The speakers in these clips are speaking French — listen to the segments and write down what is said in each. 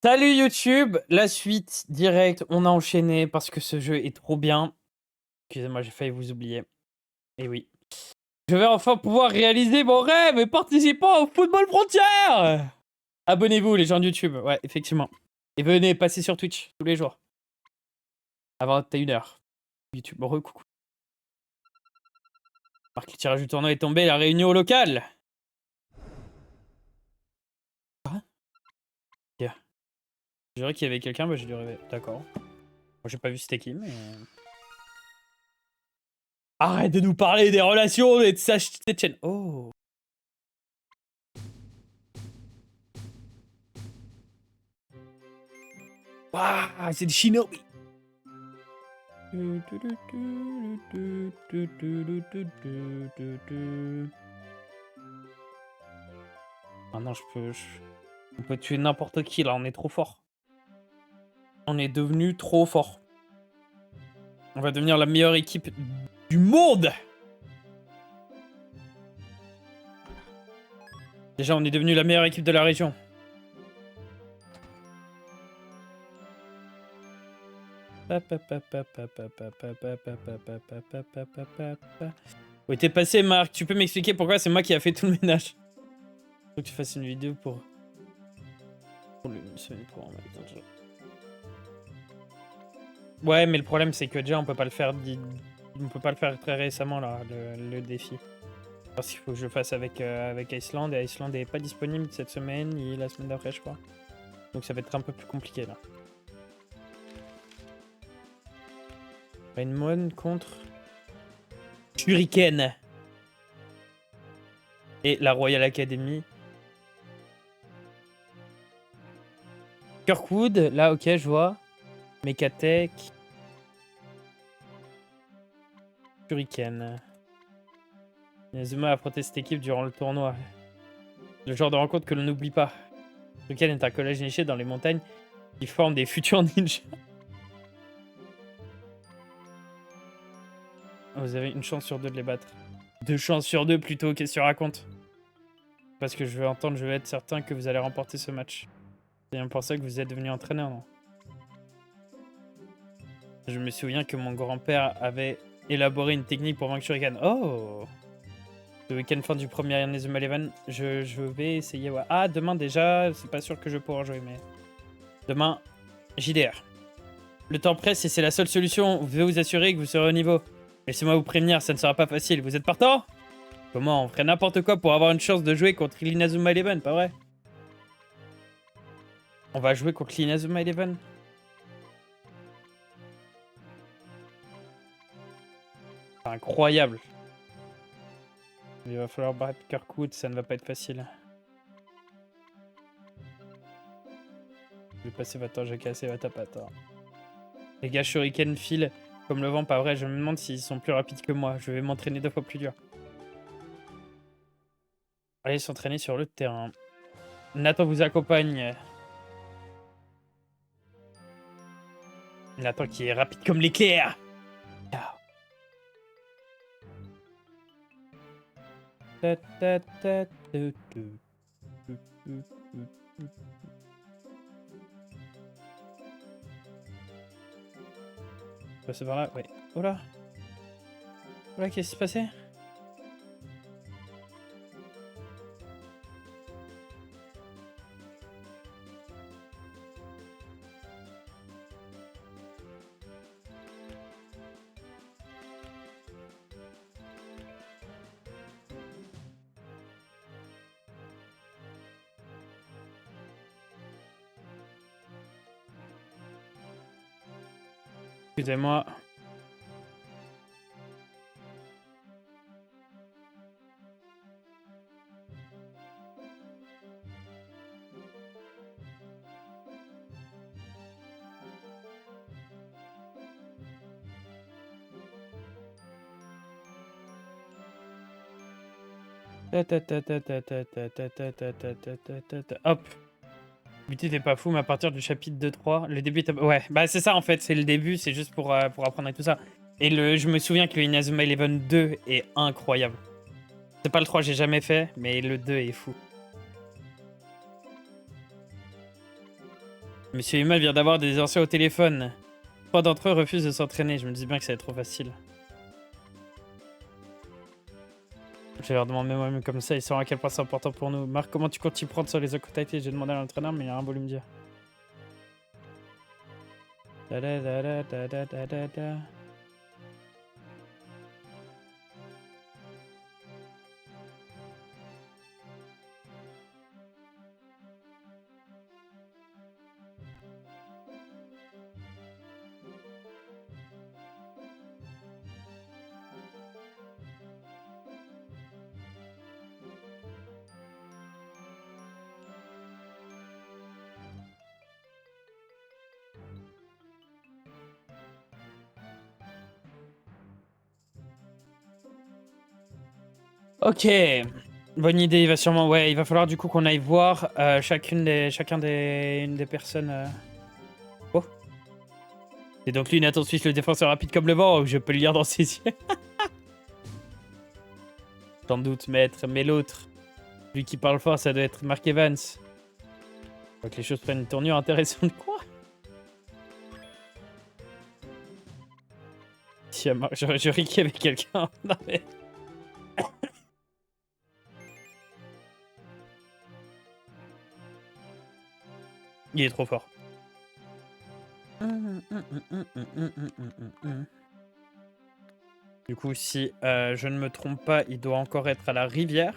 Salut YouTube, la suite direct, on a enchaîné parce que ce jeu est trop bien. Excusez-moi, j'ai failli vous oublier. Et oui. Je vais enfin pouvoir réaliser mon rêve et participant au Football Frontières. Abonnez-vous les gens de YouTube, ouais, effectivement. Et venez passer sur Twitch tous les jours. À 21h. YouTube, recoucou. Marque le tirage du tournoi est tombé, la réunion locale. Quoi? Yeah. Je dirais qu'il y avait quelqu'un, bah j'ai dû rêver. D'accord. Moi j'ai pas vu c'était qui, mais... Arrête de nous parler des relations et de s'acheter de chaîne. Oh. Waouh, c'est des shinobi. Ah non, on peut tuer n'importe qui là, on est trop fort. On est devenu trop fort. On va devenir la meilleure équipe du monde. Déjà, on est devenu la meilleure équipe de la région. Où t'es passé, Marc? Tu peux m'expliquer pourquoi c'est moi qui a fait tout le ménage? Faut que tu fasses une vidéo pour une semaine pour en même temps. Ouais, mais le problème c'est que déjà on peut pas le faire très récemment là, le défi. Parce qu'il faut que je le fasse avec Iceland, et Iceland est pas disponible cette semaine et la semaine d'après je crois. Donc ça va être un peu plus compliqué là. Rainmon contre Shuriken et la Royal Academy. Kirkwood, là ok je vois. Mechatech. Shuriken. Inazuma a affronté cette équipe durant le tournoi. Le genre de rencontre que l'on n'oublie pas. Shuriken est un collège niché dans les montagnes qui forme des futurs ninjas. Vous avez une chance sur deux de les battre. 2 chances sur 2 plutôt, qu'est-ce que tu racontes? Parce que je veux entendre, je veux être certain que vous allez remporter ce match. C'est bien pour ça que vous êtes devenu entraîneur, non? Je me souviens que mon grand-père avait élaboré une technique pour vaincre Shuriken. Oh! Le week-end fin du premier Inazuma Eleven, je vais essayer. Ouais. Ah, demain déjà, c'est pas sûr que je vais pouvoir jouer, mais... Demain, JDR. Le temps presse et c'est la seule solution. Vous devez vous assurer que vous serez au niveau. Laissez-moi vous prévenir, ça ne sera pas facile. Vous êtes partant? Comment? On ferait n'importe quoi pour avoir une chance de jouer contre l'Inazuma Eleven, pas vrai? On va jouer contre l'Inazuma Eleven? C'est incroyable. Il va falloir battre Kirkwood, ça ne va pas être facile. Je vais passer votre temps, j'ai cassé votre patte. Les gars Shuriken filent comme le vent, pas vrai. Je me demande s'ils sont plus rapides que moi. Je vais m'entraîner 2 fois plus dur. Allez s'entraîner sur le terrain. Nathan vous accompagne. Nathan qui est rapide comme l'éclair. Passer par là, ouais. Oh là. Oh là, qu'est-ce qui s'est passé? Excusez-moi. Hop. Le but était pas fou, mais à partir du chapitre 2-3, le début était... Ouais, bah c'est ça en fait, c'est le début, c'est juste pour apprendre et tout ça. Et je me souviens que le Inazuma Eleven 2 est incroyable. C'est pas le 3, j'ai jamais fait, mais le 2 est fou. Monsieur Humal vient d'avoir des anciens au téléphone. 3 d'entre eux refusent de s'entraîner. Je me dis bien que ça va être trop facile. Je vais leur demander moi-même comme ça, ils sauront à quel point c'est important pour nous. Marc, comment tu comptes t'y prendre sur les occultités? J'ai demandé à l'entraîneur, mais il a rien voulu me dire. Da da da da da da da da da. Ok, bonne idée. Il va sûrement, ouais, il va falloir du coup qu'on aille voir chacun des personnes. Oh, et donc lui, Nathan Suisse, le défenseur rapide comme le vent. Je peux le lire dans ses yeux. Sans doute, maître, mais l'autre, lui qui parle fort, ça doit être Mark Evans. Faut que les choses prennent une tournure intéressante. Quoi? Tiens, je riquais avec quelqu'un. Non mais. Il est trop fort. Du coup, si je ne me trompe pas, il doit encore être à la rivière.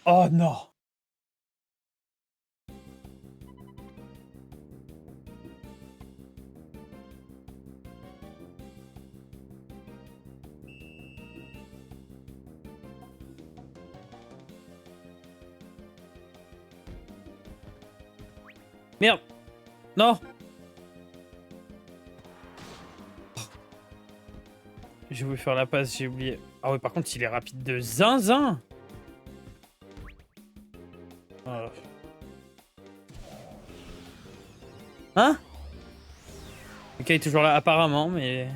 Oh non! Merde! Non! J'ai voulu faire la passe, j'ai oublié. Ah ouais, par contre, il est rapide de zinzin! Oh. Hein? Ok, il est toujours là, apparemment, mais...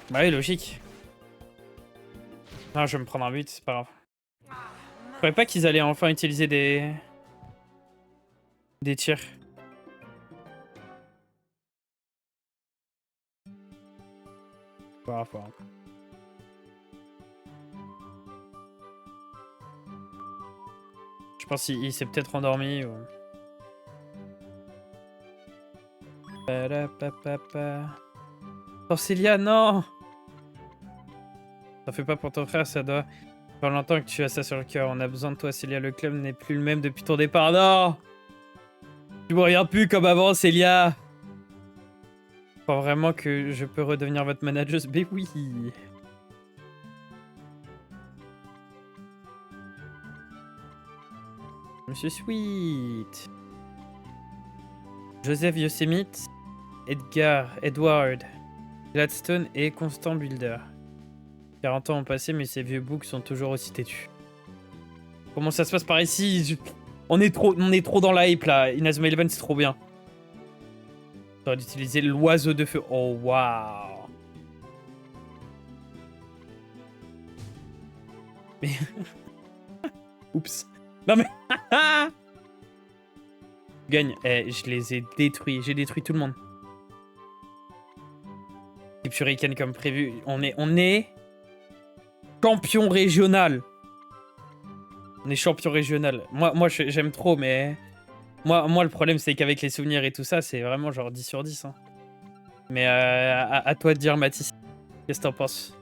Bah oui, logique. Non, je vais me prendre un but, c'est pas grave. Je croyais pas qu'ils allaient enfin utiliser des tirs. Pas grave. Je pense qu'il s'est peut-être endormi ou... Oh Célia, non! T'en fais pas pour ton frère, ça doit faire longtemps que tu as ça sur le cœur. On a besoin de toi, Célia. Le club n'est plus le même depuis ton départ. Non! Tu me regardes plus comme avant, Célia! Je crois vraiment que je peux redevenir votre manager? Mais oui! Monsieur Sweet! Joseph Yosemite, Edward Gladstone et Constant Builder. 40 ans ont passé, mais ces vieux boucs sont toujours aussi têtus. Comment ça se passe par ici? On est trop dans la hype là. Inazuma Eleven, c'est trop bien. J'aurais dû utiliser l'oiseau de feu. Oh waouh! Mais. Oups. Non mais. Gagne. Eh, je les ai détruits. J'ai détruit tout le monde. Et Shuriken comme prévu. On est champion régional. On est champion régional. Moi j'aime trop, mais... Moi, le problème, c'est qu'avec les souvenirs et tout ça, c'est vraiment genre 10 sur 10. Hein. Mais à toi de dire, Mathis. Qu'est-ce que t'en penses?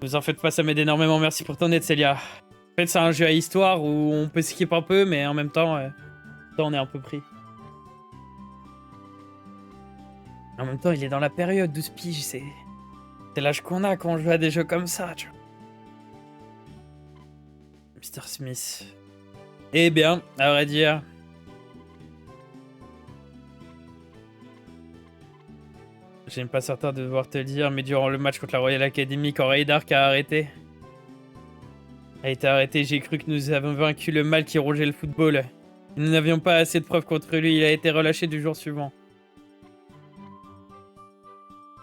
Vous en faites pas, ça m'aide énormément. Merci pour ton aide, Célia. En fait, c'est un jeu à histoire où on peut skip un peu, mais en même temps, on est un peu pris. En même temps, il est dans la période 12 piges, c'est l'âge qu'on a quand on joue à des jeux comme ça, tu vois. Mr. Smith. Eh bien, à vrai dire... Je n'ai pas certain de devoir te le dire, mais durant le match contre la Royal Academy, quand Raydark a arrêté... a été arrêté. J'ai cru que nous avons vaincu le mal qui rongeait le football. Nous n'avions pas assez de preuves contre lui. Il a été relâché du jour suivant.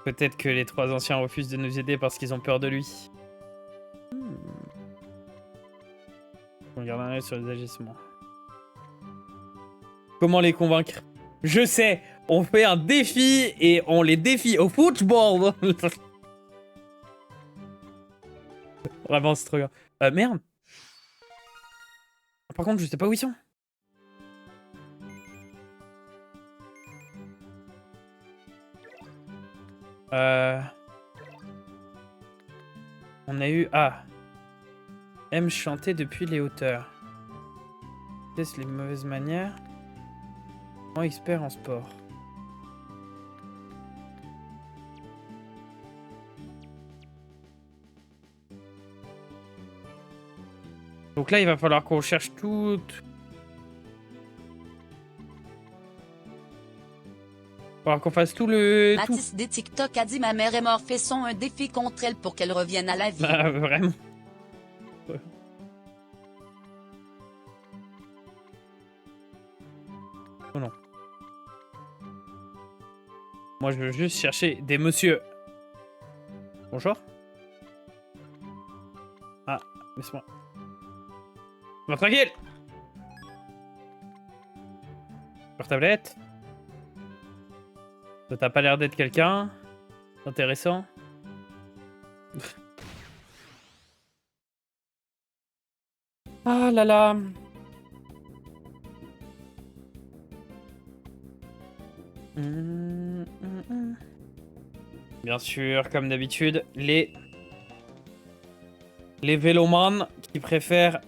Peut-être que les 3 anciens refusent de nous aider parce qu'ils ont peur de lui. On garde un œil sur les agissements. Comment les convaincre? Je sais, on fait un défi et on les défie au football. Vraiment, c'est trop bien. Merde. Par contre, je sais pas où ils sont. On a eu... Ah. Aime chanter depuis les hauteurs. Teste les mauvaises manières. Expert en sport. Donc là, il va falloir qu'on cherche tout... Il va falloir qu'on fasse tout le... Mathis des TikTok a dit ma mère est morte, faisons un défi contre elle pour qu'elle revienne à la vie. Ah, vraiment. Oh non. Moi, je veux juste chercher des monsieur. Bonjour. Ah, laisse-moi. Bon, tranquille. Sur tablette. Toi, t'as pas l'air d'être quelqu'un intéressant. Ah là là. Bien sûr, comme d'habitude, les vélomanes qui préfèrent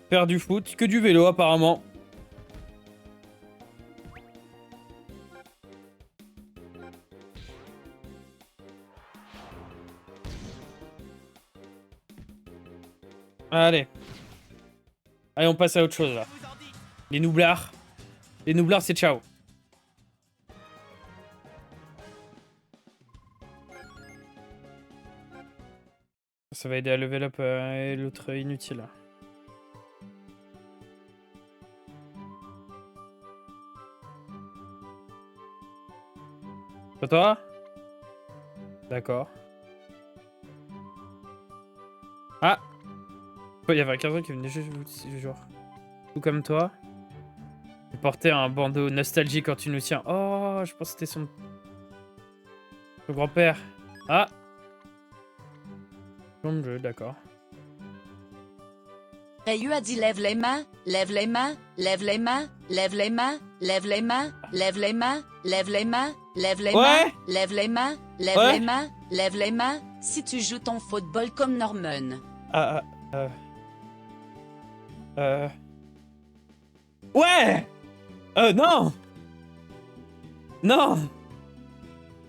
faire du foot que du vélo apparemment. Allez. Allez, on passe à autre chose là. Les noublards. Les noublards, c'est ciao. Ça va aider à level up et l'autre inutile. C'est toi? D'accord. Ah! Il y avait quelqu'un qui venait juste vous genre. Tout comme toi. Il portait un bandeau nostalgie quand tu nous tiens. Oh, je pense que c'était son grand-père. Ah! Bon jeu, d'accord. Rayu a dit lève les mains, lève les mains, lève les mains, lève les mains, lève les mains, lève les mains, lève les mains, lève les mains, lève les mains, lève les mains, lève les mains, si tu joues ton football comme Norman. Ouais! Non! Non!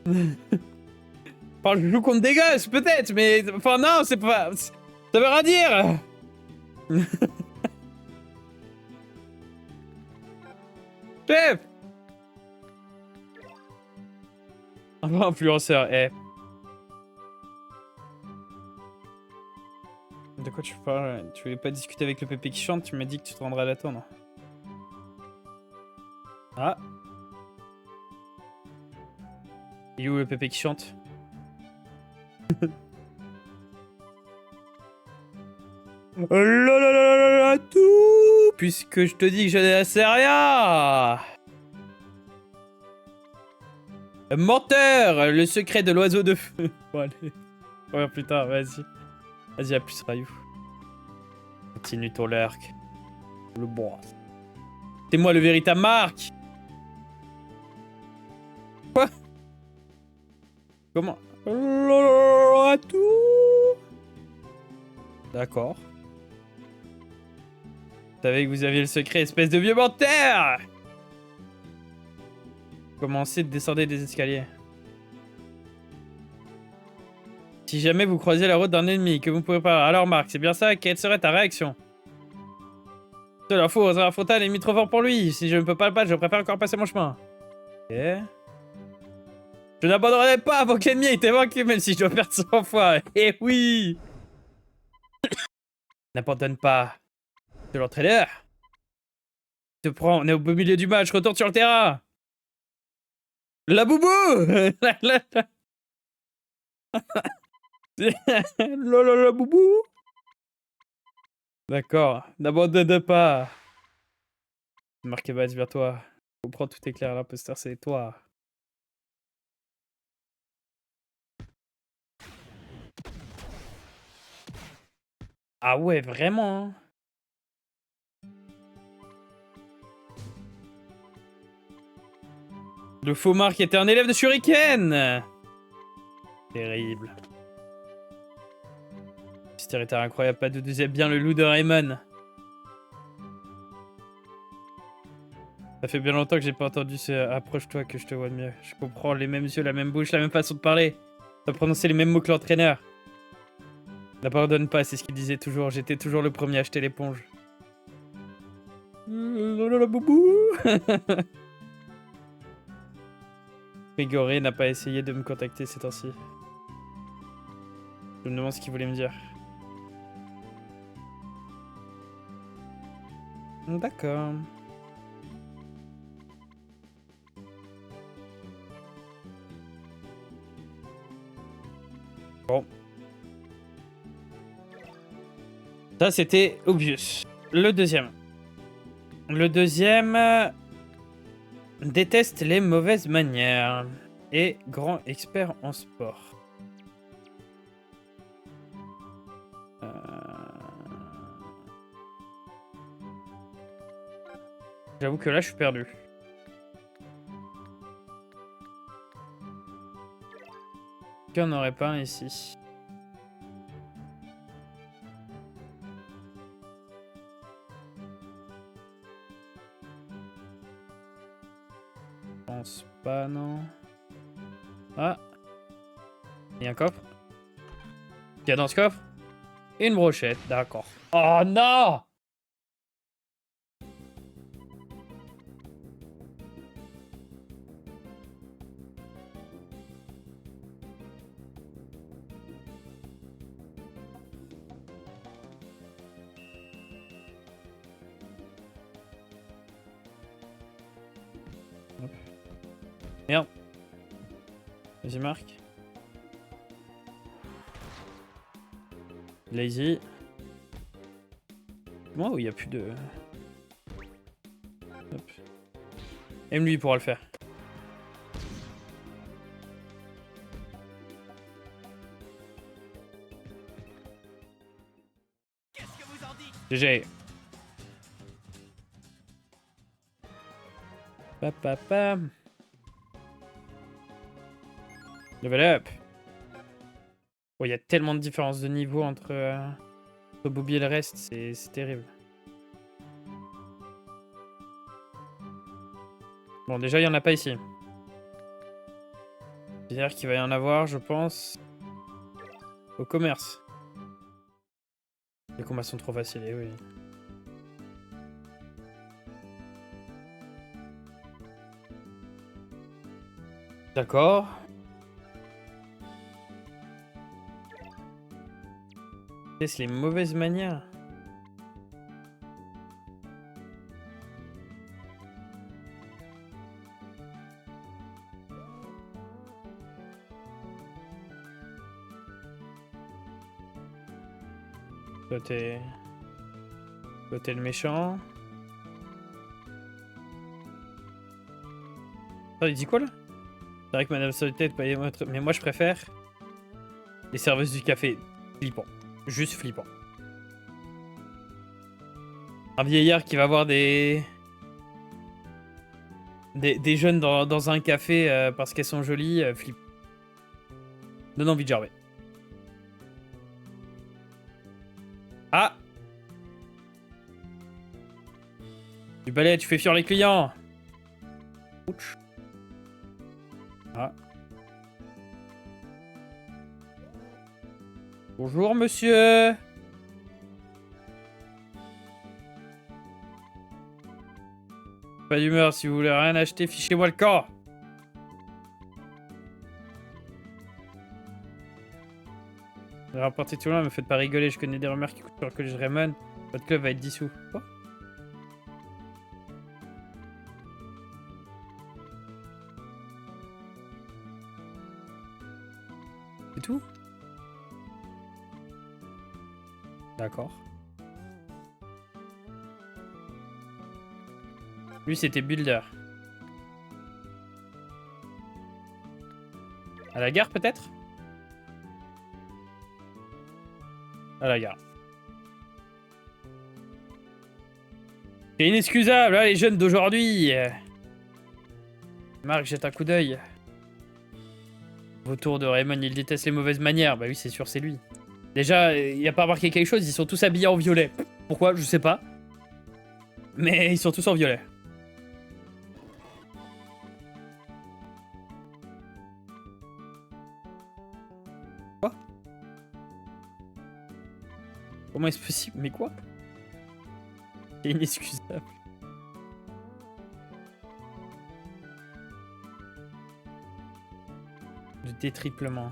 Enfin, je joue contre des gosses, peut-être, mais... Enfin, non, c'est pas... Ça veut rien dire! Chef! Un vrai influenceur, eh. De quoi tu parles? Tu voulais pas discuter avec le pépé qui chante? Tu m'as dit que tu te rendrais à l'attendre. Ah. Il est où le pépé qui chante? Tout. Puisque je te dis que je ne sais rien. Menteur, le secret de l'oiseau de feu. Bon allez, on va plus tard, vas-y. Vas-y, à plus, Rayou. Continue ton lurk. Le bois. C'est moi le véritable Marc. Quoi? Comment? D'accord. Vous savez que vous aviez le secret, espèce de vieux menteur! Commencez de descendre des escaliers. Si jamais vous croisez la route d'un ennemi que vous ne pouvez pas... Alors Marc, c'est bien ça? Quelle serait ta réaction? Cela fout, la Fontaine est mis trop fort pour lui. Si je ne peux pas le battre, je préfère encore passer mon chemin. Ok. Je n'abandonnerai pas avant que l'ennemi ait été vaincu, même si je dois perdre 100 fois. Eh oui. N'abandonne pas. De l'entraîneur. Te prends, on est au beau milieu du match, retourne sur le terrain. La boubou. La boubou. D'accord, n'abandonne pas. Marqué base vers toi. Comprends, tout est clair, l'imposteur c'est toi. Ah ouais, vraiment hein. Le faux Marc était un élève de Shuriken. Terrible. C'était incroyable, pas de deuxième, bien le loup de Raymond. Ça fait bien longtemps que j'ai pas entendu ce approche-toi que je te vois mieux. Je comprends les mêmes yeux, la même bouche, la même façon de parler. T'as prononcé les mêmes mots que l'entraîneur. N'abandonne pas, c'est ce qu'il disait toujours. J'étais toujours le premier à acheter l'éponge. La boubou. Rigoré n'a pas essayé de me contacter ces temps-ci. Je me demande ce qu'il voulait me dire. D'accord. Bon. Ça, c'était obvious. Le deuxième. Le deuxième... déteste les mauvaises manières. Et grand expert en sport. J'avoue que là, je suis perdu. Qu'il n'y en aurait pas un ici. Je pense pas, non. Ah. Il y a un coffre. Il y a dans ce coffre une brochette, d'accord. Oh non! Merde. Vas-y, Marc. Lazy. Moi où il n'y a plus de... Hop. Même lui pourra le faire. GG. Papa. Level up. Oh, il y a tellement de différence de niveau entre Bobby et le reste, c'est terrible. Bon, déjà, il n'y en a pas ici. C'est-à-dire qu'il va y en avoir, je pense, au commerce. Les combats sont trop faciles, eh oui. D'accord. Qu'est-ce les mauvaises manières? Toi t'es le méchant. Oh, il dit quoi là? C'est vrai que Madame Solitaire est pas les montres, mais moi je préfère les serveuses du café. Flippant. Juste flippant. Un vieillard qui va voir des jeunes dans un café parce qu'elles sont jolies, flip. Donne envie de gerber. Ah! Du balai, tu fais fuir les clients. Ouch. Ah. Bonjour, monsieur. Pas d'humeur, si vous voulez rien acheter, fichez-moi le camp. Rapportez tout le monde, me faites pas rigoler, je connais des rumeurs qui coûtent sur le collège Raymond. Votre club va être dissous. Quoi? C'est tout? D'accord. Lui, c'était Builder. À la gare, peut-être? À la gare. C'est inexcusable, hein, les jeunes d'aujourd'hui. Marc jette un coup d'œil. Autour de Raymond, il déteste les mauvaises manières. Bah oui, c'est sûr, c'est lui. Déjà, il a pas remarqué quelque chose, ils sont tous habillés en violet. Pourquoi? Je sais pas. Mais ils sont tous en violet. Quoi? Comment est-ce possible? Mais quoi? C'est inexcusable. Le détriplement.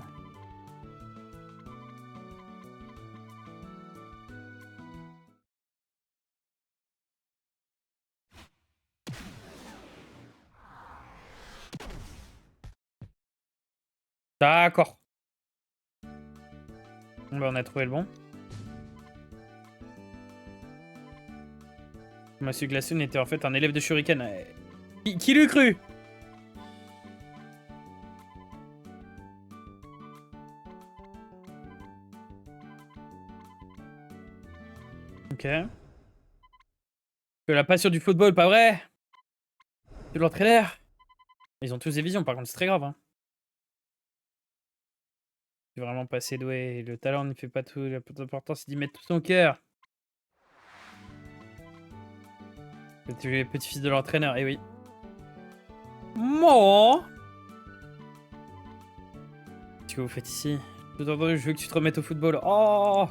D'accord. Bon, bah, on a trouvé le bon. Monsieur Glaçon était en fait un élève de Shuriken. Qui l'eût cru? Ok. Que la passion du football, pas vrai? De l'entraîneur. Ils ont tous des visions, par contre, c'est très grave. Hein. C'est vraiment pas assez doué. Le talent ne fait pas tout. L'important, c'est d'y mettre tout son cœur. Tu es le petit-fils de l'entraîneur, eh oui. Moi. Qu'est-ce que vous faites ici? Tout entendu, je veux que tu te remettes au football. Oh.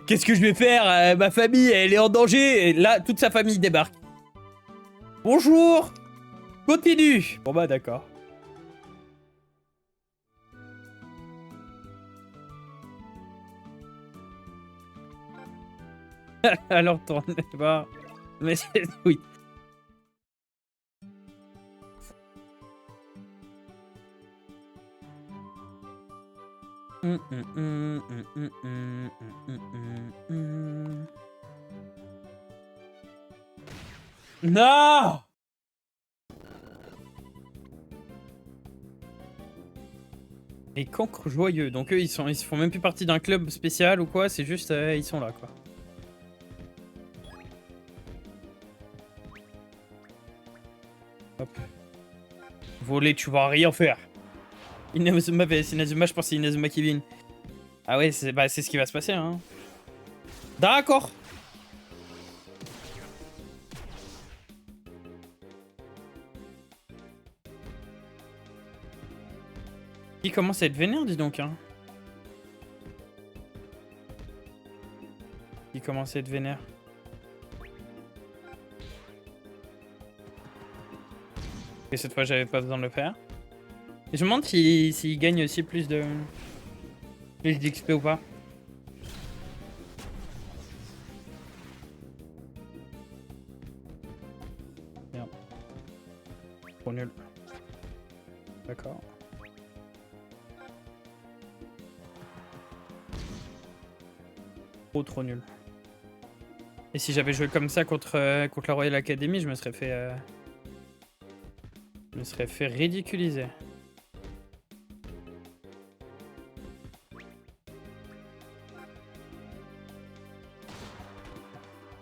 Qu'est-ce que je vais faire? Ma famille, elle est en danger. Et là, toute sa famille débarque. Bonjour. Continue. Bon bah d'accord. Alors tournez pas. Mais c'est... Oui. Non! Les cancres joyeux. Donc eux, ils font même plus partie d'un club spécial ou quoi. C'est juste, ils sont là, quoi. Hop. Voler, tu vas rien faire. Inazuma, c'est Inazuma, je pense que c'est Inazuma qui vient. Ah ouais, c'est ce qui va se passer, hein. D'accord. Il commence à être vénère, dis donc, hein. Il commence à être vénère. Et cette fois, j'avais pas besoin de le faire. Et je me demande s'il gagne aussi plus d'XP ou pas. Merde. Trop nul. D'accord. Trop nul. Et si j'avais joué comme ça contre la Royal Academy, je me serais fait... Je me serais fait ridiculiser.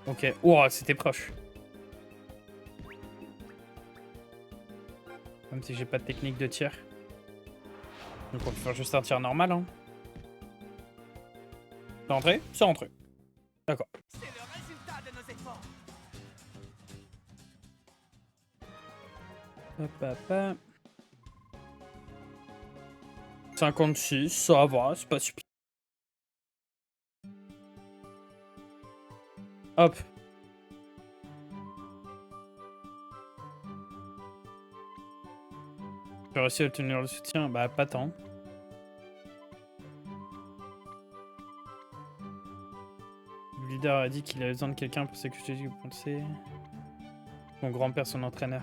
Ok. Oh, c'était proche. Même si j'ai pas de technique de tir. Donc on peut faire juste un tir normal, hein. C'est rentré? C'est rentré. D'accord. C'est le résultat de nos efforts. Hop, hop, hop. 56, ça va, c'est pas super. Hop. Tu as réussi à obtenir le soutien? Bah, pas tant. Le leader a dit qu'il avait besoin de quelqu'un pour s'occuper du penser. Mon grand-père, son entraîneur.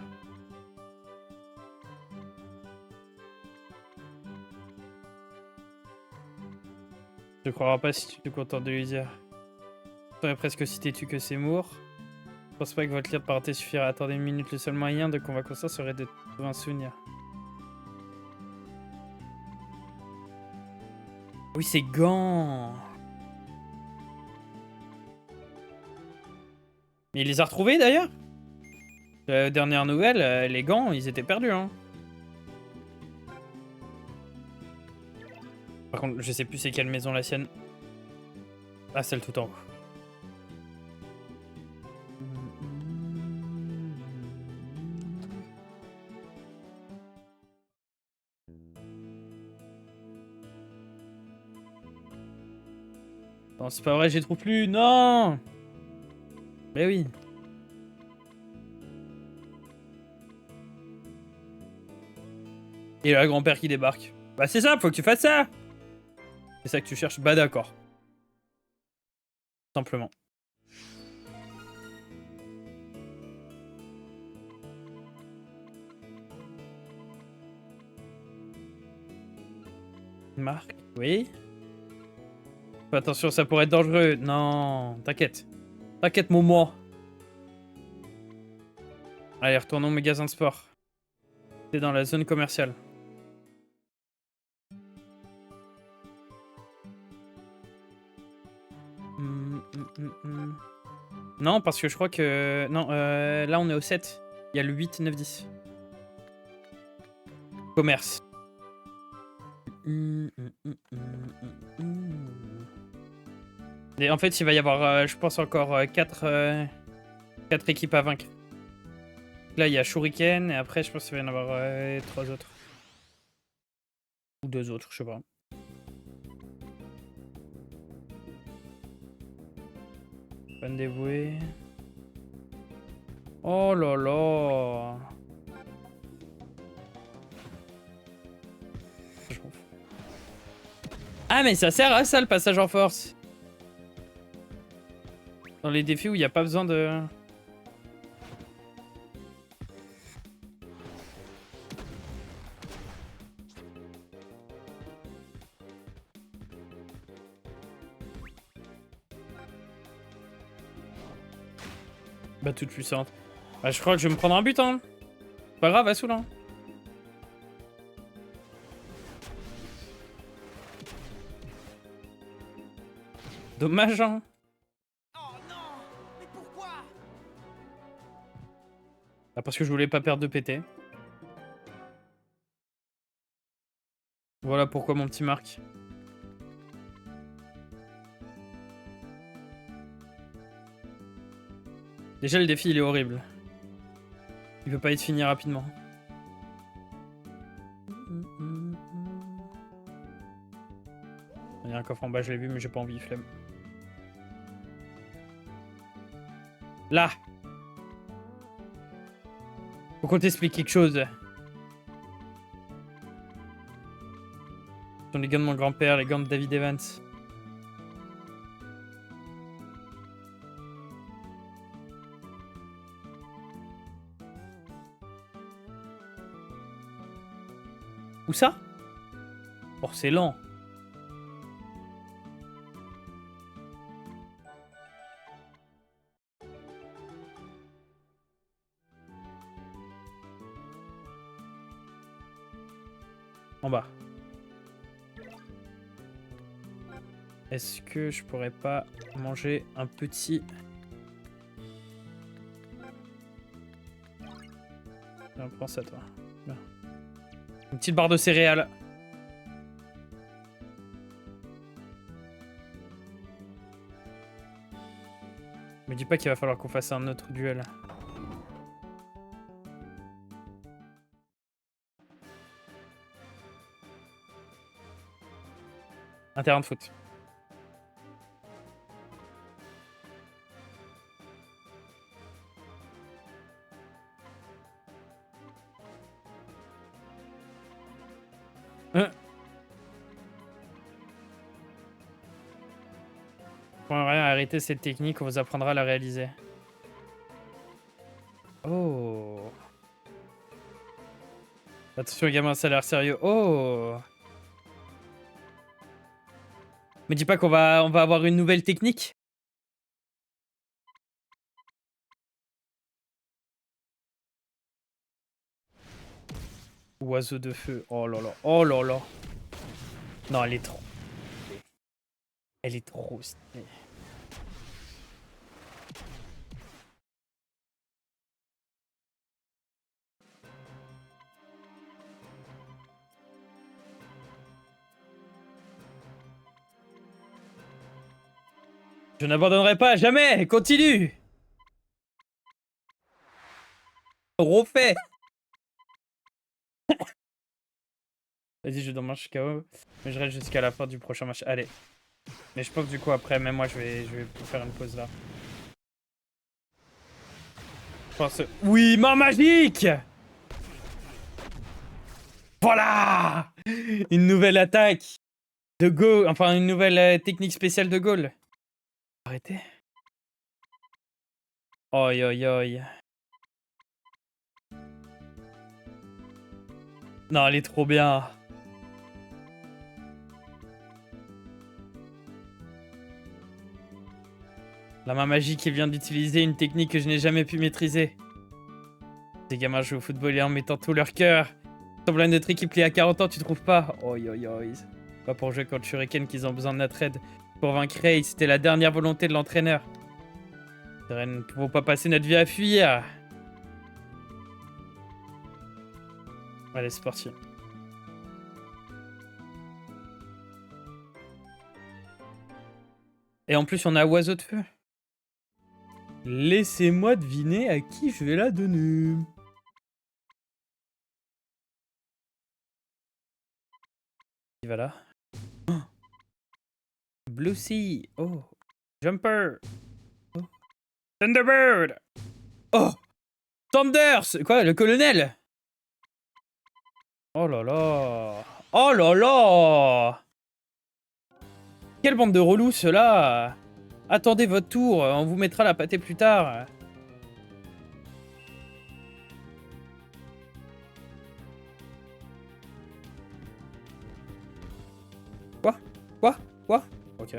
Je croiras pas si tu te contentes de lui dire. Tu serais presque aussi têtu que Seymour. Je pense pas que votre lien de parenté suffira à attendre une minute. Le seul moyen de convaincre ça serait de trouver un souvenir. Oui, c'est Gant. Mais il les a retrouvés d'ailleurs. Dernière nouvelle, les gants, ils étaient perdus. Hein. Par contre, je sais plus c'est quelle maison la sienne. Ah, celle tout en haut. Non, c'est pas vrai, j'y trouve plus. Non. Mais oui. Et là, grand-père qui débarque. Bah c'est ça, faut que tu fasses ça. C'est ça que tu cherches. Bah d'accord. Simplement. Marc, oui. Fais attention, ça pourrait être dangereux. Non, t'inquiète. T'inquiète, Momo. Allez, retournons au magasin de sport. C'est dans la zone commerciale. Non, parce que je crois que... Non, là on est au 7. Il y a le 8, 9, 10. Commerce. Et en fait, il va y avoir, je pense, encore 4 équipes à vaincre. Là, il y a Shuriken, et après, je pense qu'il va y en avoir 3 autres. Ou 2 autres, je sais pas. Fan dévoué. Oh là là. Ah, mais ça sert à ça, le passage en force. Dans les défis où il n'y a pas besoin de... Bah, toute puissante. Bah, je crois que je vais me prendre un but, hein. Pas grave, Assoul, hein. Dommage, hein. Oh non! Mais pourquoi? Ah, parce que je voulais pas perdre de PT. Voilà pourquoi mon petit Marc. Déjà, le défi, il est horrible. Il peut pas être fini rapidement. Il y a un coffre en bas, je l'ai vu, mais j'ai pas envie, flemme. Là! Faut qu'on t'explique quelque chose. Ce sont les gants de mon grand-père, les gants de David Evans. Où ça? Oh, c'est lent. En bas. Est-ce que je pourrais pas manger un petit... Tiens, prends ça, toi. Bien. Une petite barre de céréales. Me dis pas qu'il va falloir qu'on fasse un autre duel. Un terrain de foot. arrêter cette technique, on vous apprendra à la réaliser. Oh. Attention, gamin, ça a l'air sérieux. Oh. Me dis pas qu'on va avoir une nouvelle technique. Oiseau de feu. Oh là là. Oh là là. Non, elle est trop. Elle est trop stylée. Je n'abandonnerai pas, jamais. Continue. Refait. Vas-y, je dommage, je suis KO. Mais je reste jusqu'à la fin du prochain match. Allez. Mais je pense que du coup, après, même moi, je vais faire une pause là. Je pense... Oui, main magique. Voilà. Une nouvelle attaque de Go. Enfin, une nouvelle technique spéciale de Gaulle. Arrêtez. Oi, oi, oi. Non, elle est trop bien. La main magique, il vient d'utiliser une technique que je n'ai jamais pu maîtriser. Ces gamins jouent au football en mettant tout leur cœur. Semble notre équipe liée à 40 ans, tu trouves pas? Oi, oi, oi. Pas pour jouer contre Shuriken qu'ils ont besoin de notre aide. Pour vaincre Rei, c'était la dernière volonté de l'entraîneur. Nous ne pouvons pas passer notre vie à fuir. Allez, c'est parti. Et en plus, on a oiseau de feu. Laissez-moi deviner à qui je vais la donner. Il va là. Oh. Blue Sea. Oh. Jumper. Oh. Thunderbird. Oh. Thunders. Quoi, le colonel? Oh là là. Oh là là. Quelle bande de relous, ceux-là. Attendez votre tour, on vous mettra la pâtée plus tard. Quoi? Ok.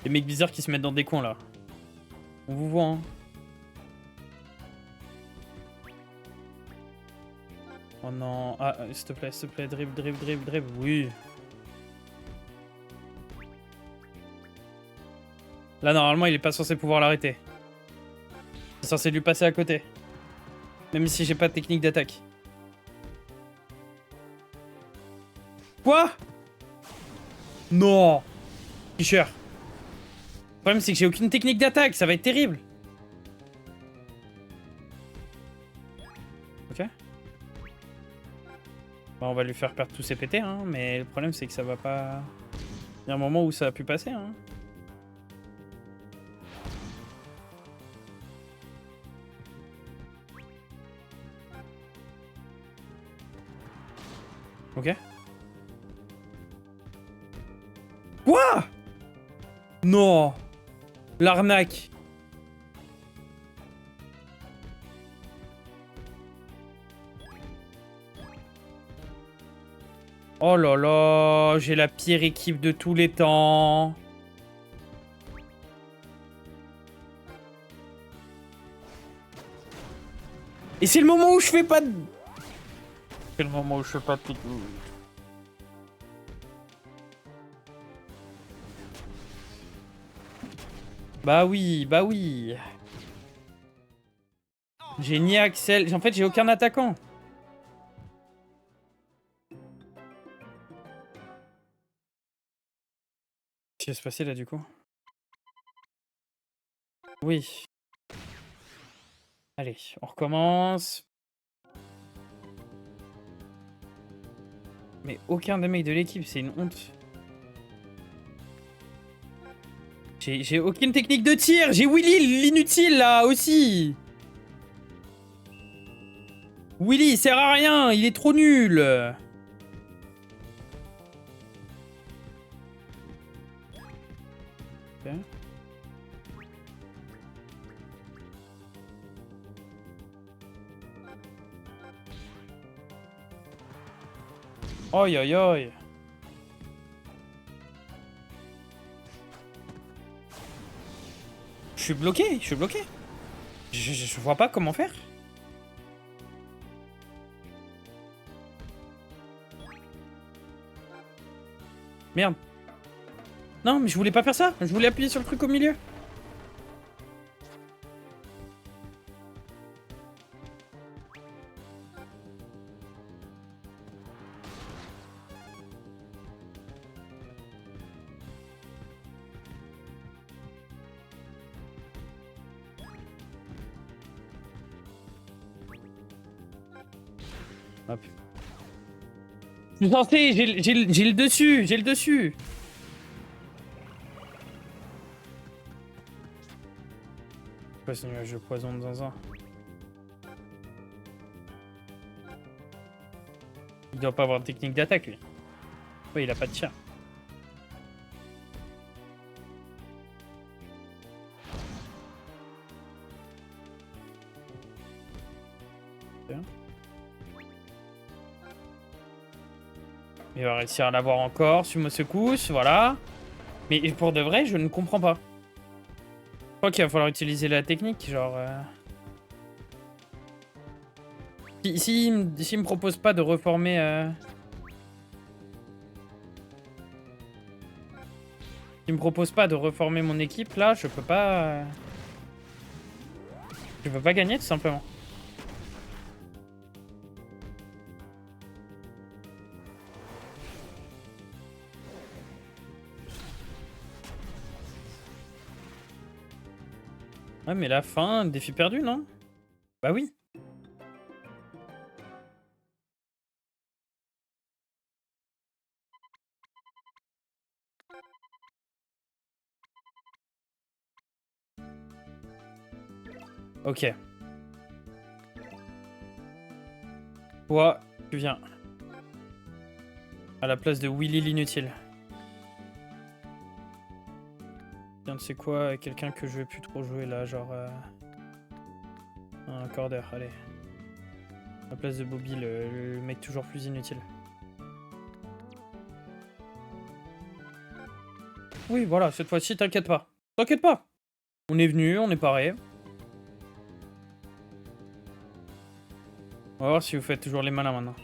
Les mecs bizarres qui se mettent dans des coins là. On vous voit, hein. Oh non. Ah, s'il te plaît, dribble. Oui. Là, normalement, il est pas censé pouvoir l'arrêter. Il est censé lui passer à côté. Même si j'ai pas de technique d'attaque. Quoi? Non. Tricheur. Le problème, c'est que j'ai aucune technique d'attaque. Ça va être terrible. Ok. Bon, on va lui faire perdre tous ses pétés, hein. Mais le problème, c'est que ça va pas... Il y a un moment où ça a pu passer, hein. Ok. Quoi? Non. L'arnaque. Oh là là, j'ai la pire équipe de tous les temps. Et c'est le moment où je fais pas de... C'est le moment où je fais pas de technique. Bah oui. J'ai ni Axel... En fait, j'ai aucun attaquant. Qu'est-ce qui va se passer là, du coup? Oui. Allez, on recommence. Mais aucun des mecs de l'équipe, c'est une honte. J'ai aucune technique de tir. J'ai Willy, l'inutile, là, aussi. Willy, il sert à rien. Il est trop nul. Ok. Oi, oi, oi. Je suis bloqué, je suis bloqué. Je vois pas comment faire. Merde. Non, mais je voulais pas faire ça. Je voulais appuyer sur le truc au milieu. Hop. Je suis censé, j'ai le dessus, j'ai le dessus. Quoi ce nuage de poison de zinzin? Il doit pas avoir de technique d'attaque lui. Ouais, il a pas de tir. Bien. Il va réussir à l'avoir encore, Sumo secousse, voilà. Mais pour de vrai, je ne comprends pas. Je crois qu'il va falloir utiliser la technique, genre... S'il me propose pas de reformer... S'il me propose pas de reformer mon équipe, là, je peux pas... Je peux pas gagner, tout simplement. Ouais, mais la fin, défi perdu, non? Bah oui. Ok. Toi, tu viens. À la place de Willy l'inutile. Tiens, tu sais quoi? Quelqu'un que je vais plus trop jouer là, genre... Un cordeur, allez. À la place de Bobby, le mec toujours plus inutile. Oui, voilà, cette fois-ci, t'inquiète pas. T'inquiète pas. On est venu, on est paré. On va voir si vous faites toujours les malins maintenant.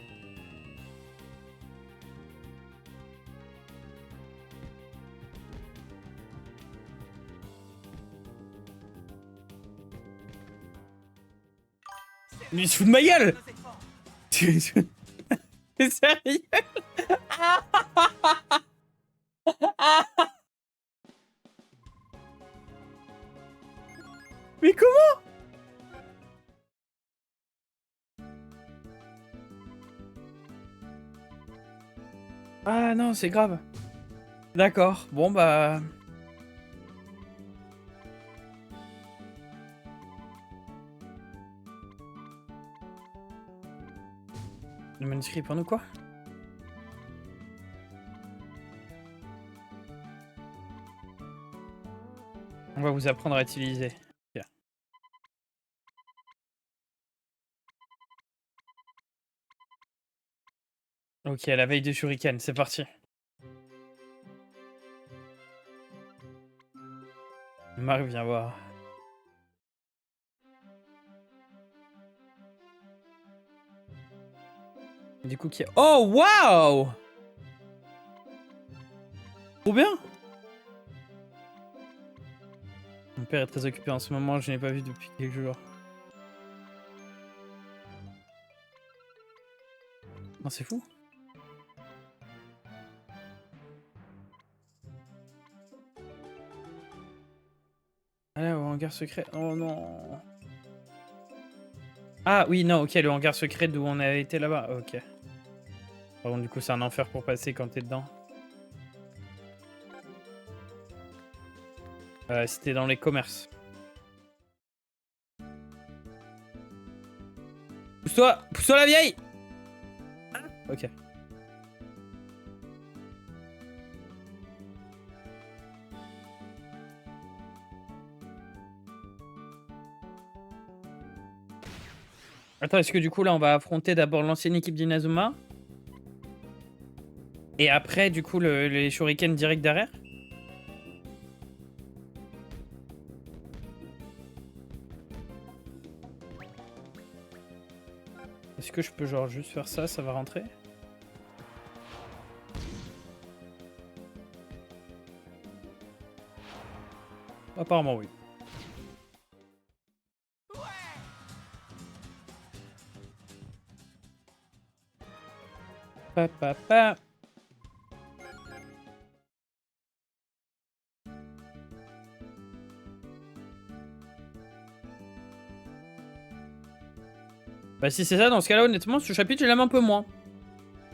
Mais il se fout de ma gueule! T'es sérieux? Mais comment? Ah non, c'est grave. D'accord, bon bah... Le manuscrit pour nous quoi? On va vous apprendre à utiliser. Tiens. Ok, la veille de Shuriken, c'est parti. Marie, viens voir. Du coup, qui... Oh, waouh! Trop bien! Mon père est très occupé en ce moment, je n'ai pas vu depuis quelques jours. Non, c'est fou. Allez, au hangar secret. Oh non. Ah oui, non, ok, le hangar secret d'où on avait été là-bas. Ok. Par contre, du coup, c'est un enfer pour passer quand t'es dedans. C'était dans les commerces. Pousse-toi! Pousse-toi la vieille! Ok. Attends, est-ce que du coup là on va affronter d'abord l'ancienne équipe d'Inazuma? Et après du coup les shurikens direct derrière? Est-ce que je peux genre juste faire ça, ça va rentrer? Apparemment oui. Pa. Bah si c'est ça, dans ce cas-là, honnêtement, ce chapitre, je l'aime un peu moins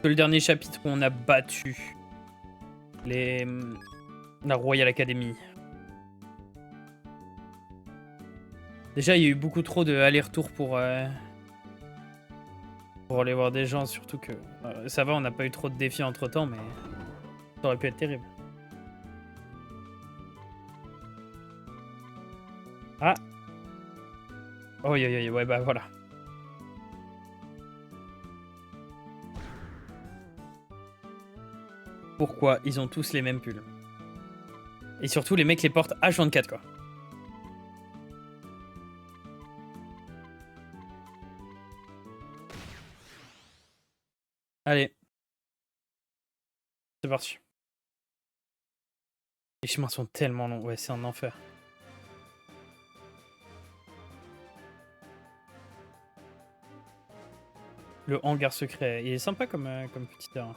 que le dernier chapitre où on a battu la Royal Academy. Déjà, il y a eu beaucoup trop de allers-retours pour aller voir des gens, surtout que... ça va, on n'a pas eu trop de défis entre-temps, mais ça aurait pu être terrible. Ah. Oh, ouais, bah voilà. Pourquoi ils ont tous les mêmes pulls? Et surtout, les mecs les portent H24, quoi. Allez. C'est parti. Les chemins sont tellement longs. Ouais, c'est un enfer. Le hangar secret. Il est sympa comme petit terrain.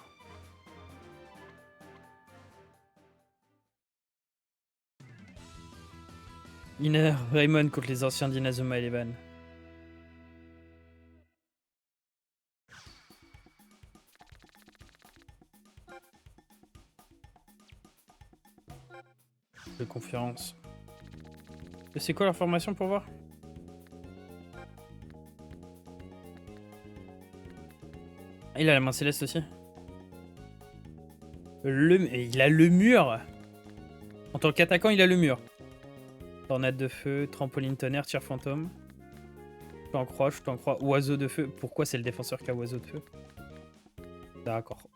Iner Raymond contre les anciens d'Inazuma Eleven. De conférence. C'est quoi leur formation pour voir? Il a la main céleste aussi. Il a le mur. En tant qu'attaquant, il a le mur. Tornade de feu, trampoline tonnerre, tir fantôme. Je t'en crois. Oiseau de feu. Pourquoi c'est le défenseur qui a oiseau de feu? D'accord.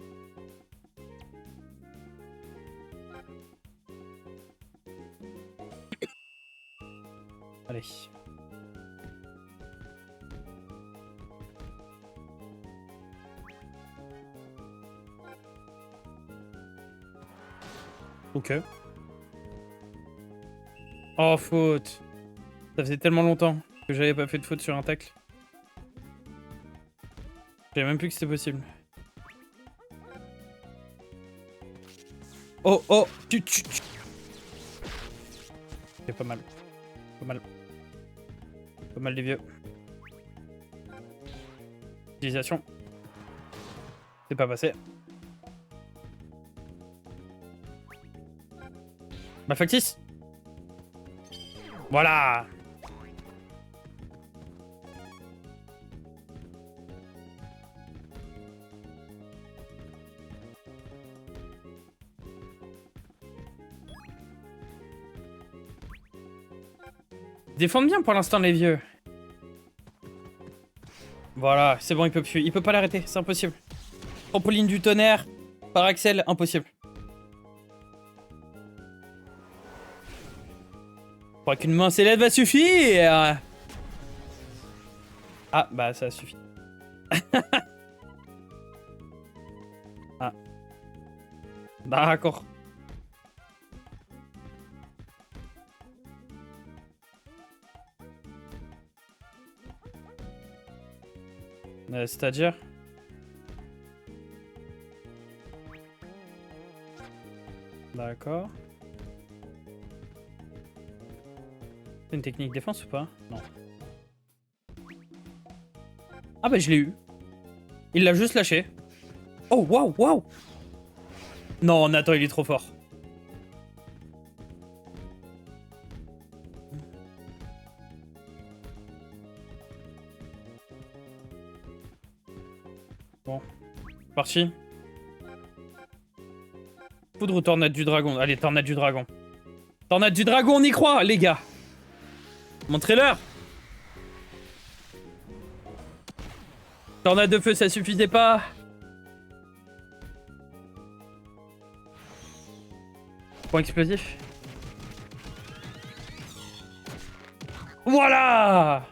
Allez. Ok. Oh, faute. Ça faisait tellement longtemps que j'avais pas fait de faute sur un tacle. Je savais même plus que c'était possible. Oh, oh. C'est pas mal. Pas mal des vieux. Utilisation. C'est pas passé. Bah factice. Voilà. Ils défendent bien pour l'instant les vieux. Voilà, c'est bon, il peut pas l'arrêter, c'est impossible. Trampoline du tonnerre par Axel, impossible. Je crois qu'une main céleste va suffire. Ah, bah ça suffit. Ah. D'accord. C'est-à-dire? D'accord. C'est une technique défense ou pas? Non. Ah bah je l'ai eu. Il l'a juste lâché. Oh waouh, waouh. Non, Nathan il est trop fort. parti. Poudre ou tornade du dragon? Allez, tornade du dragon. Tornade du dragon, on y croit, les gars. Montrez-leur. Tornade de feu, ça suffisait pas. Point explosif. Voilà.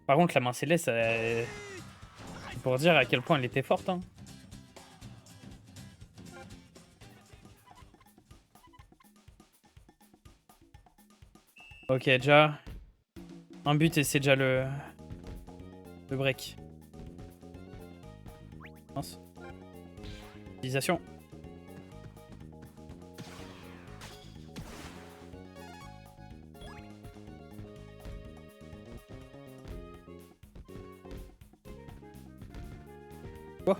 Par contre, la main céleste, c'est pour dire à quel point elle était forte. Hein. Ok, déjà. Un but et c'est déjà le break. Mince. Utilisation. Quoi?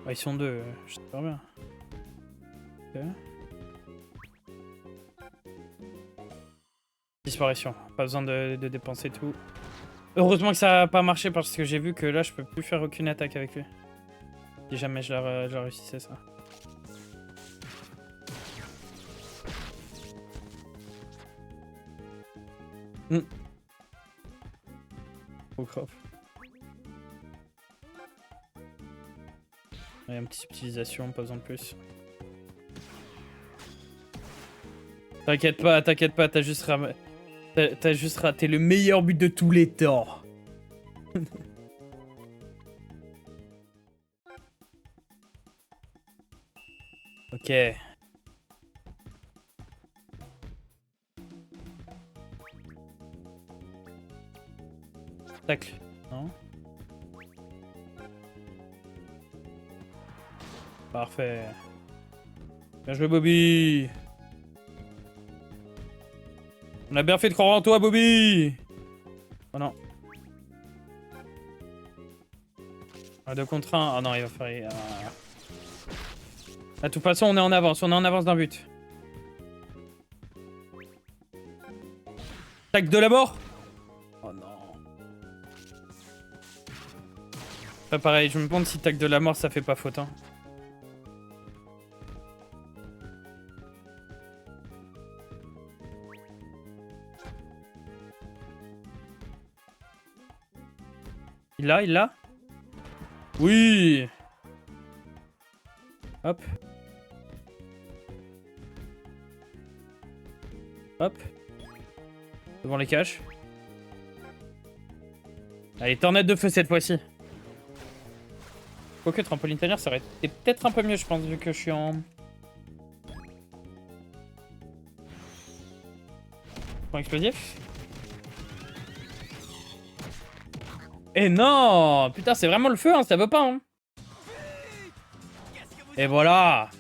Ah, ils sont deux, je sais pas bien. Ok. Disparition, pas besoin de dépenser tout. Heureusement que ça a pas marché parce que j'ai vu que là je peux plus faire aucune attaque avec lui. Si jamais je la réussissais ça. Oh grave. Ouais, un petit subtilisation, pas besoin de plus. T'inquiète pas, t'as juste raté le meilleur but de tous les temps. Ok. Tacle. Non. Parfait. Bien joué, Bobby. On a bien fait de croire en toi, Bobby. Oh non. Ah, 2 contre 1. Ah non, il va faire... De toute façon, on est en avance. On est en avance d'un but. Tac de la mort. Oh non. Pas pareil, je me demande si tac de la mort, ça fait pas faute. Hein. Il l'a? Oui. Hop. Hop. Devant les caches. Allez, tornade de feu cette fois-ci. Quoique trampoline tanière, ça aurait été peut-être un peu mieux, je pense, vu que je suis en... Point explosif. Et non! Putain, c'est vraiment le feu, hein, ça veut pas, hein. Et voilà!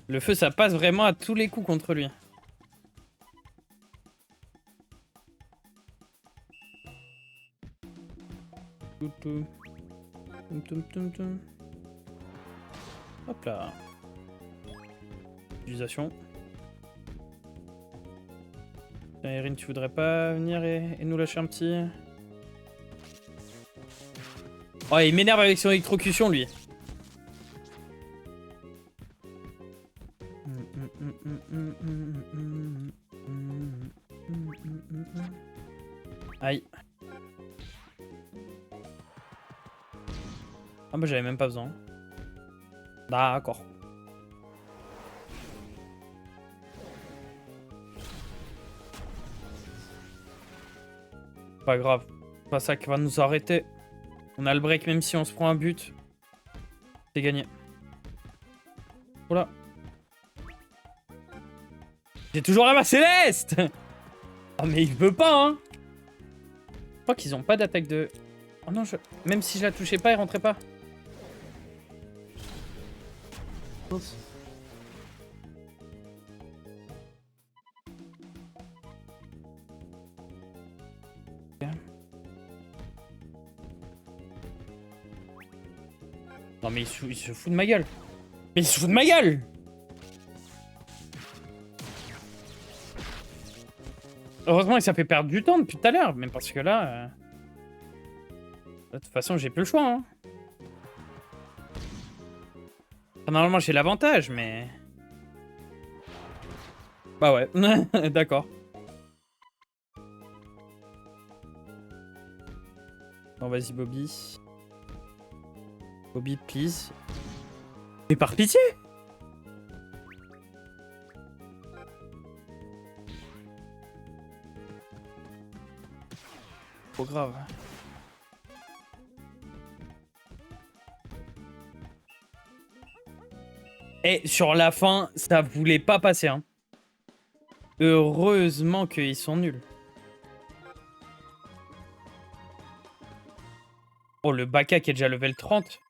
Le feu, ça passe vraiment à tous les coups contre lui. Hop là. Utilisation. Erin, tu voudrais pas venir et nous lâcher un petit... Oh, il m'énerve avec son électrocution, lui. Aïe. Ah bah j'avais même pas besoin. D'accord. Pas grave. Pas ça qui va nous arrêter. On a le break même si on se prend un but. C'est gagné. Voilà. J'ai toujours la main céleste. Oh mais il veut pas hein. Je crois qu'ils ont pas d'attaque de... Oh non, même si je la touchais pas, il rentrait pas. Non mais il se fout de ma gueule. Mais il se fout de ma gueule. Heureusement que ça fait perdre du temps depuis tout à l'heure, même parce que là... De toute façon, j'ai plus le choix. Hein. Enfin, normalement, j'ai l'avantage, mais... Bah ouais, d'accord. Bon, vas-y, Bobby. Bobby, please. Mais par pitié! Trop grave. Et sur la fin, ça voulait pas passer. Hein. Heureusement qu'ils sont nuls. Oh, le Baka qui est déjà level 30.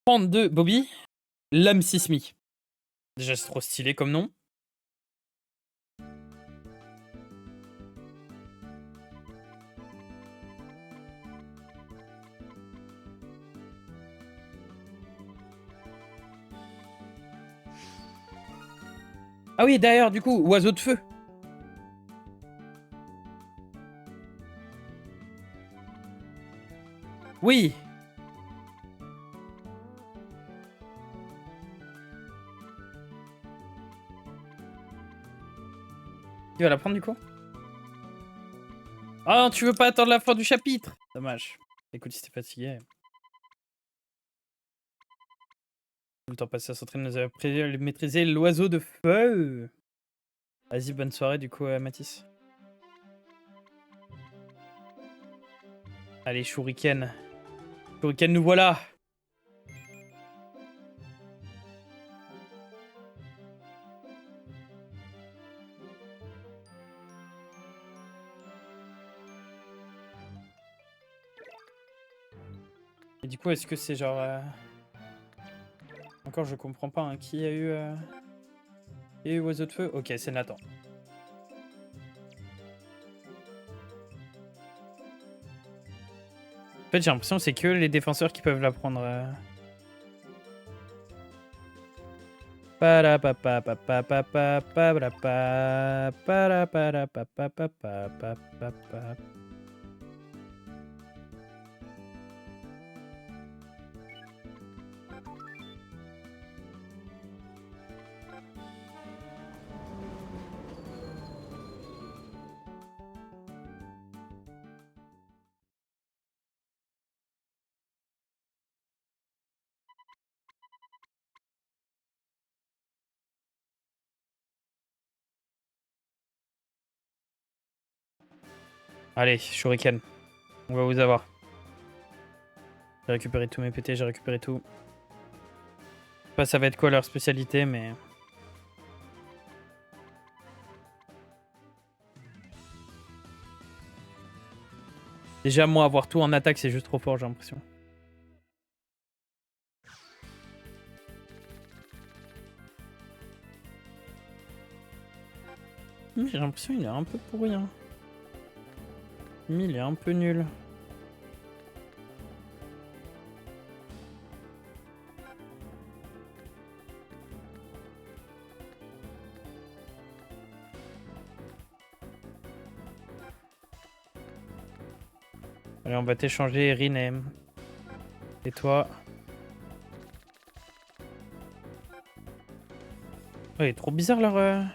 32, Bobby. L'âme sismique. Déjà, c'est trop stylé comme nom. Ah oui, d'ailleurs, du coup, oiseau de feu. Oui. Tu vas la prendre du coup? Ah non, tu veux pas attendre la fin du chapitre? Dommage. Écoute, si t'es fatigué. Le temps passé à s'entraîner, nous avons prévu à maîtriser l'oiseau de feu. Vas-y, bonne soirée du coup, Mathis. Allez, Shuriken. Shuriken, nous voilà. Et du coup, est-ce que c'est genre... Encore, je comprends pas. Hein. Qui a eu... Qui a eu oiseau de feu? Ok, c'est Nathan. En fait, j'ai l'impression que c'est que les défenseurs qui peuvent la prendre. Allez, Shuriken. On va vous avoir. J'ai récupéré tous mes PT, j'ai récupéré tout. Je sais pas ça va être quoi leur spécialité, mais... Déjà, moi, avoir tout en attaque, c'est juste trop fort, j'ai l'impression. J'ai l'impression qu'il est un peu pourri. Hein. Il est un peu nul. Allez, on va t'échanger, Erin et toi. Ouais, trop bizarre leur...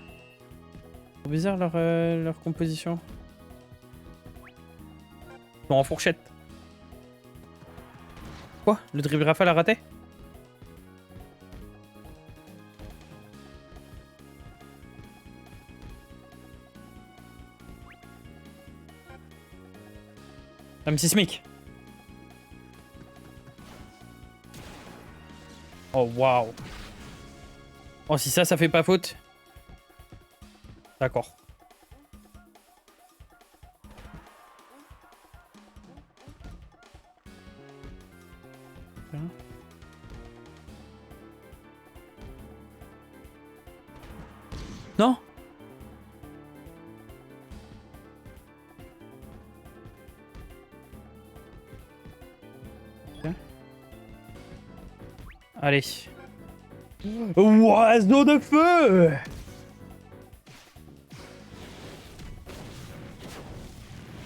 Trop bizarre leur composition. Ils sont en fourchette. Quoi? Le dribble rafale a raté? Lame sismique. Oh waouh. Oh si ça fait pas faute. D'accord. Non. Okay. Allez. Oiseau de feu!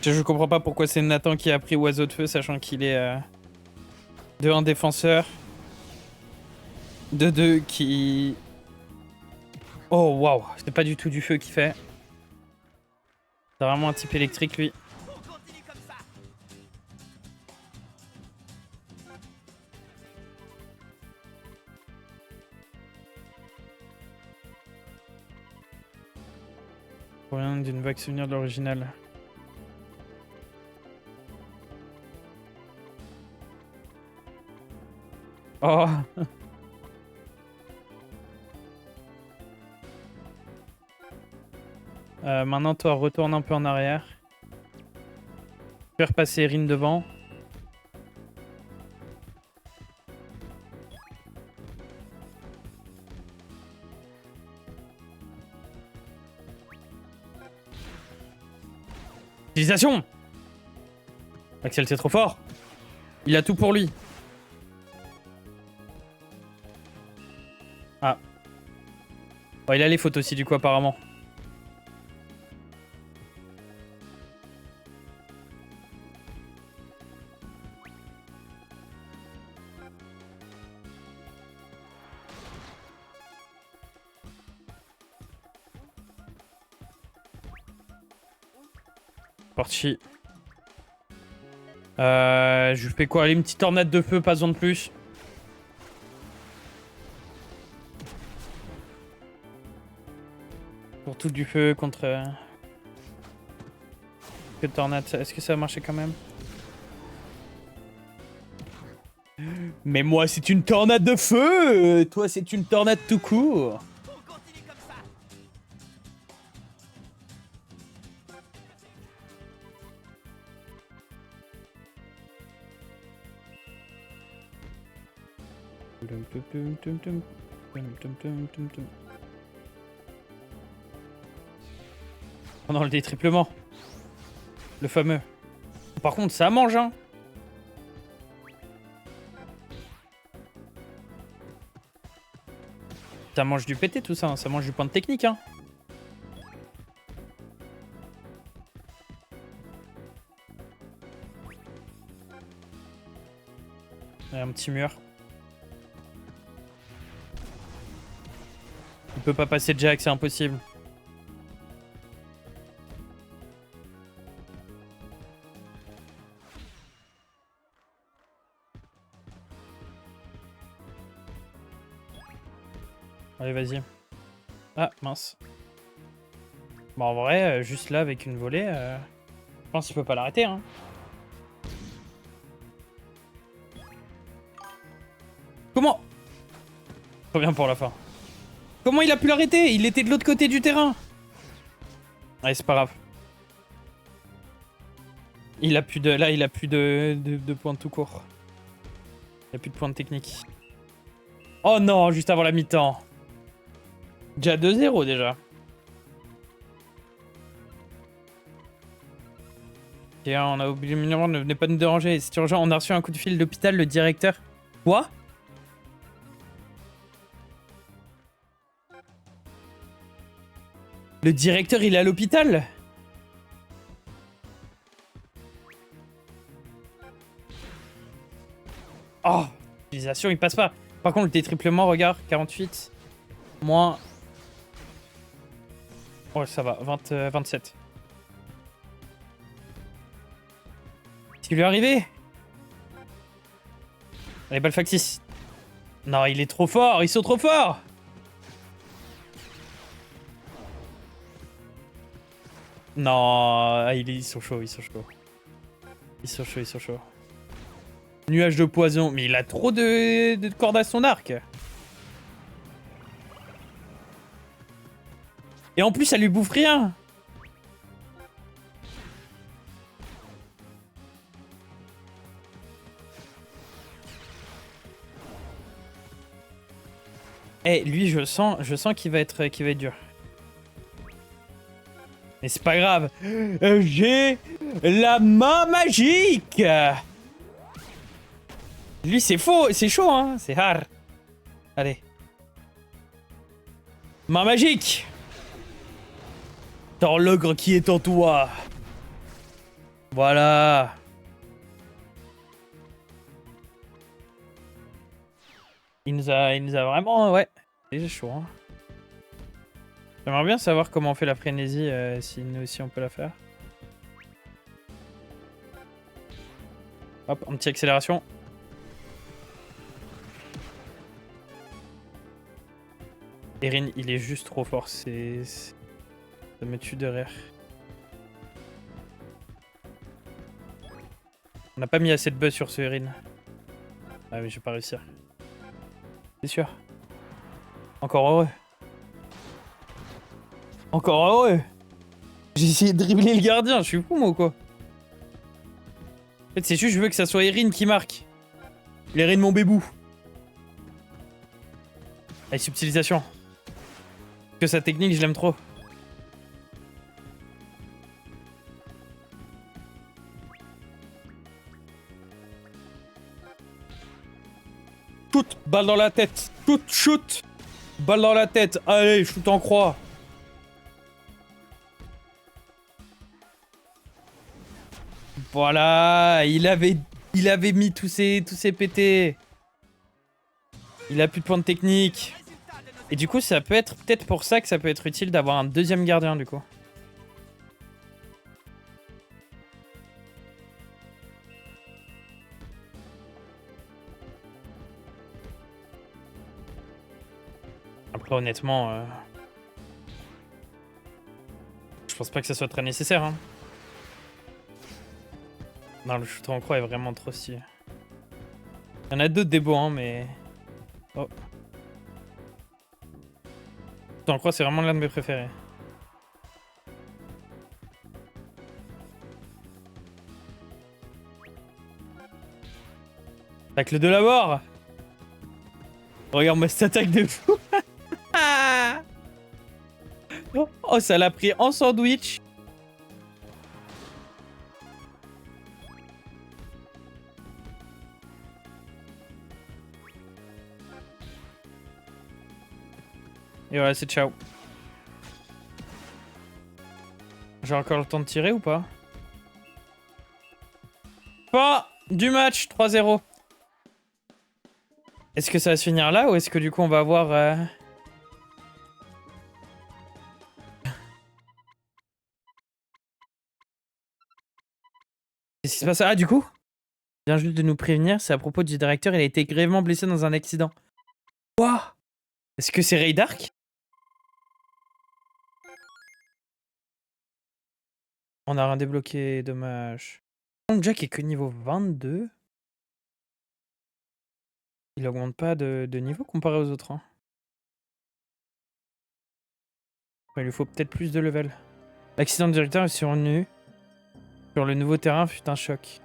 Je comprends pas pourquoi c'est Nathan qui a pris Oiseau de Feu, sachant qu'il est de 1 défenseur. De 2 qui... Oh waouh, c'est pas du tout du feu qu'il fait. C'est vraiment un type électrique lui. On continue comme ça. Rien d'une vague souvenir de l'original. Oh. Maintenant toi retourne un peu en arrière. Fais repasser Rin devant. Utilisation. Axel c'est trop fort. Il a tout pour lui. Ah. Oh, il a les fautes aussi du coup apparemment. Parti. Je fais quoi? Allez, une petite tornade de feu, pas besoin de plus. Pour tout du feu contre... Que de tornade, est-ce que ça va marcher quand même? Mais moi, c'est une tornade de feu! Toi, c'est une tornade tout court! On continue comme ça. Pendant le détriplement. Le fameux. Par contre, ça mange, hein. Ça mange du pété tout ça, hein. Ça mange du point de technique, hein. Il y a un petit mur. Il peut pas passer de Jack, c'est impossible. Allez, vas-y. Ah, mince. Bon, en vrai, juste là, avec une volée, je pense qu'il peut pas l'arrêter, hein. Comment? Trop bien pour la fin. Comment il a pu l'arrêter? Il était de l'autre côté du terrain. Allez, c'est pas grave. Il a plus de... Là, il a plus de points de tout court. Il a plus de points de technique. Oh non, juste avant la mi-temps. Déjà 2-0 déjà. Et on a oublié le numéro, ne venez pas nous déranger. C'est urgent, on a reçu un coup de fil d'hôpital, le directeur. Quoi? Le directeur, il est à l'hôpital? Oh, l'utilisation, il passe pas. Par contre, le détriplement, regarde, 48. Moins... Oh, ça va, 27. Qu'est-ce qui lui est arrivé? Allez, balle factice. Non, il est trop fort, ils sont trop forts. Non, ah, ils sont chauds, ils sont chauds. Ils sont chauds, ils sont chauds. Nuage de poison, mais il a trop de cordes à son arc. Et en plus, ça lui bouffe rien. Eh, lui, je sens qu'il va être dur. Mais c'est pas grave. J'ai la main magique. Lui, c'est faux, c'est chaud, hein. C'est hard. Allez. Main magique. Dans l'ogre qui est en toi. Voilà. Il nous a vraiment... Ouais. C'est chaud, hein. J'aimerais bien savoir comment on fait la frénésie, si nous aussi on peut la faire. Hop, un petit accélération. Erin, il est juste trop fort, ça me tue de rire. On n'a pas mis assez de buzz sur ce Erin. Ah mais je vais pas réussir. C'est sûr. Encore heureux. Encore heureux. J'ai essayé de dribbler le gardien, je suis fou moi ou quoi? En fait c'est juste je veux que ça soit Erin qui marque. L'Erin mon bébou. Allez, subtilisation. Que sa technique je l'aime trop. Shoot, balle dans la tête. Shoot, balle dans la tête. Allez, shoot en croix. Voilà, il avait mis tous ses PT. Il a plus de points de technique. Et du coup, ça peut être peut-être pour ça que ça peut être utile d'avoir un deuxième gardien du coup. Après, honnêtement, je pense pas que ça soit très nécessaire. Hein. Non, le shooter en croix est vraiment trop stylé. Il y en a d'autres des beaux, hein, mais... Oh. Le shooter en croix, c'est vraiment l'un de mes préférés. Tacle de la mort. Regarde-moi cette attaque de fou. Oh, ça l'a pris en sandwich. Et voilà, c'est ciao. J'ai encore le temps de tirer ou pas? Pas du match, 3-0. Est-ce que ça va se finir là ou est-ce que du coup on va avoir... Qu'est-ce qui se passe? Ah, du coup, il vient juste de nous prévenir, c'est à propos du directeur, il a été grièvement blessé dans un accident. Quoi? Est-ce que c'est Ray Dark? On a rien débloqué, dommage. Jack est que niveau 22. Il augmente pas de niveau comparé aux autres. Hein. Il lui faut peut-être plus de level. L'accident du directeur est survenu sur le nouveau terrain fut un choc.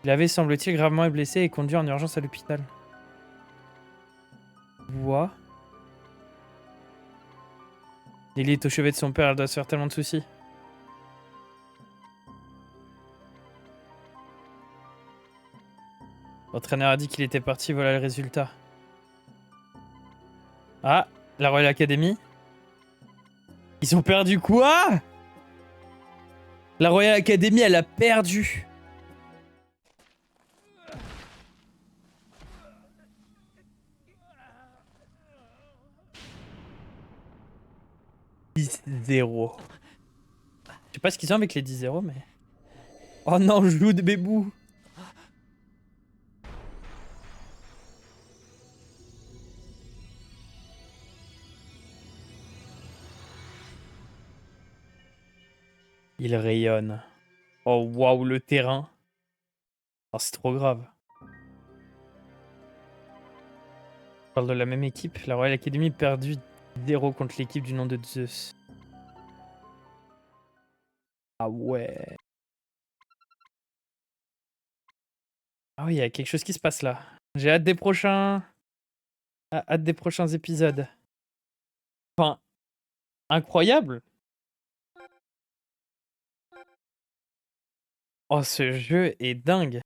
Il avait, semble-t-il, gravement blessé et conduit en urgence à l'hôpital. Quoi? Lily est au chevet de son père, elle doit se faire tellement de soucis. L'entraîneur a dit qu'il était parti, voilà le résultat. Ah, la Royal Academy. Ils ont perdu quoi? La Royal Academy, elle a perdu. « 10-0. » Je sais pas ce qu'ils ont avec les 10-0, mais... Oh non, je joue de bébou. Il rayonne. Oh waouh, le terrain. Oh, c'est trop grave. On parle de la même équipe. La Royal Academy perdu 0 contre l'équipe du nom de Zeus. Ah ouais. Ah oui, il y a quelque chose qui se passe là. J'ai hâte des prochains... hâte des prochains épisodes. Enfin, incroyable. Oh, ce jeu est dingue.